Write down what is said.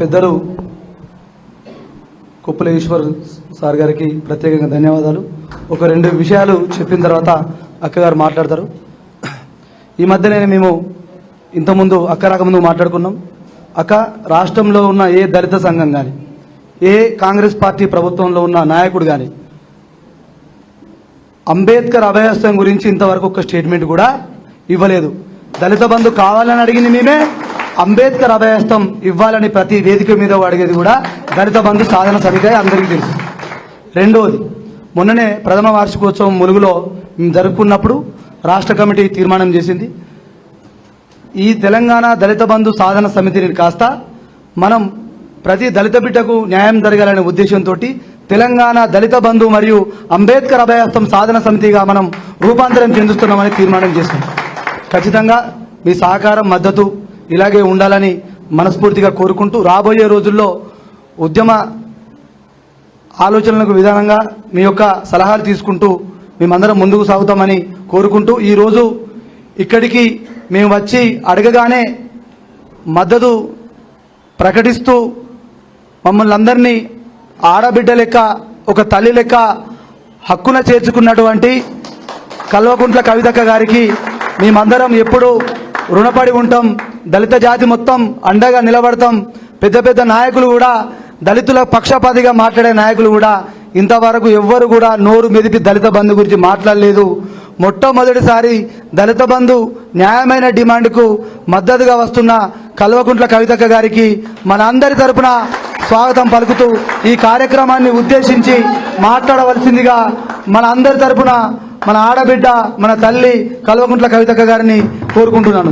పెద్దలు కొప్పుల ఈశ్వర్ సార్ గారికి ప్రత్యేకంగా ధన్యవాదాలు. ఒక 2 విషయాలు చెప్పిన తర్వాత అక్కగారు మాట్లాడతారు. ఈ మధ్యనే మేము ఇంతకుముందు అక్క రాకముందు మాట్లాడుకున్నాం. అక్క, రాష్ట్రంలో ఉన్న ఏ దళిత సంఘం కానీ, ఏ కాంగ్రెస్ పార్టీ ప్రభుత్వంలో ఉన్న నాయకుడు కానీ అంబేద్కర్ అభయహస్తం గురించి ఇంతవరకు ఒక స్టేట్మెంట్ కూడా ఇవ్వలేదు. దళిత బంధు కావాలని అడిగింది మేమే, అంబేద్కర్ అభయహస్తం ఇవ్వాలని ప్రతి వేదిక మీద అడిగేది కూడా దళిత బంధు సాధన సమితి అందరికీ తెలుసు. రెండోది, మొన్ననే ప్రథమ వార్షికోత్సవం ములుగులో జరుపుకున్నప్పుడు రాష్ట్ర కమిటీ తీర్మానం చేసింది. ఈ తెలంగాణ దళిత బంధు సాధన సమితిని కాస్త మనం ప్రతి దళిత బిడ్డకు న్యాయం జరగాలనే ఉద్దేశంతో తెలంగాణ దళిత బంధు మరియు అంబేద్కర్ అభయహస్తం సాధన సమితిగా మనం రూపాంతరం చెందుతున్నామని తీర్మానం చేశాం. ఖచ్చితంగా మీ సహకారం, మద్దతు ఇలాగే ఉండాలని మనస్ఫూర్తిగా కోరుకుంటూ, రాబోయే రోజుల్లో ఉద్యమ ఆలోచనలకు విధానంగా మీ యొక్క సలహాలు తీసుకుంటూ మేమందరం ముందుకు సాగుతామని కోరుకుంటూ, ఈరోజు ఇక్కడికి మేము వచ్చి అడగగానే మద్దతు ప్రకటిస్తూ మమ్మల్ని అందరినీ ఆడబిడ్డ లెక్క, ఒక తల్లి లెక్క హక్కున చేర్చుకున్నటువంటి కల్వకుంట్ల కవితక్క గారికి మేమందరం ఎప్పుడూ రుణపడి ఉంటాం. దళిత జాతి మొత్తం అండగా నిలబడతాం. పెద్ద పెద్ద నాయకులు కూడా, దళితుల పక్షపాతిగా మాట్లాడే నాయకులు కూడా ఇంతవరకు ఎవ్వరు కూడా నోరు మెదిపి దళిత బంధు గురించి మాట్లాడలేదు. మొట్టమొదటిసారి దళిత బంధు న్యాయమైన డిమాండ్కు మద్దతుగా వస్తున్న కల్వకుంట్ల కవితక్క గారికి మన అందరి తరపున స్వాగతం పలుకుతూ ఈ కార్యక్రమాన్ని ఉద్దేశించి మాట్లాడవలసిందిగా మన అందరి తరపున మన ఆడబిడ్డ, మన తల్లి కల్వకుంట్ల కవితక్క గారిని కోరుకుంటున్నాను.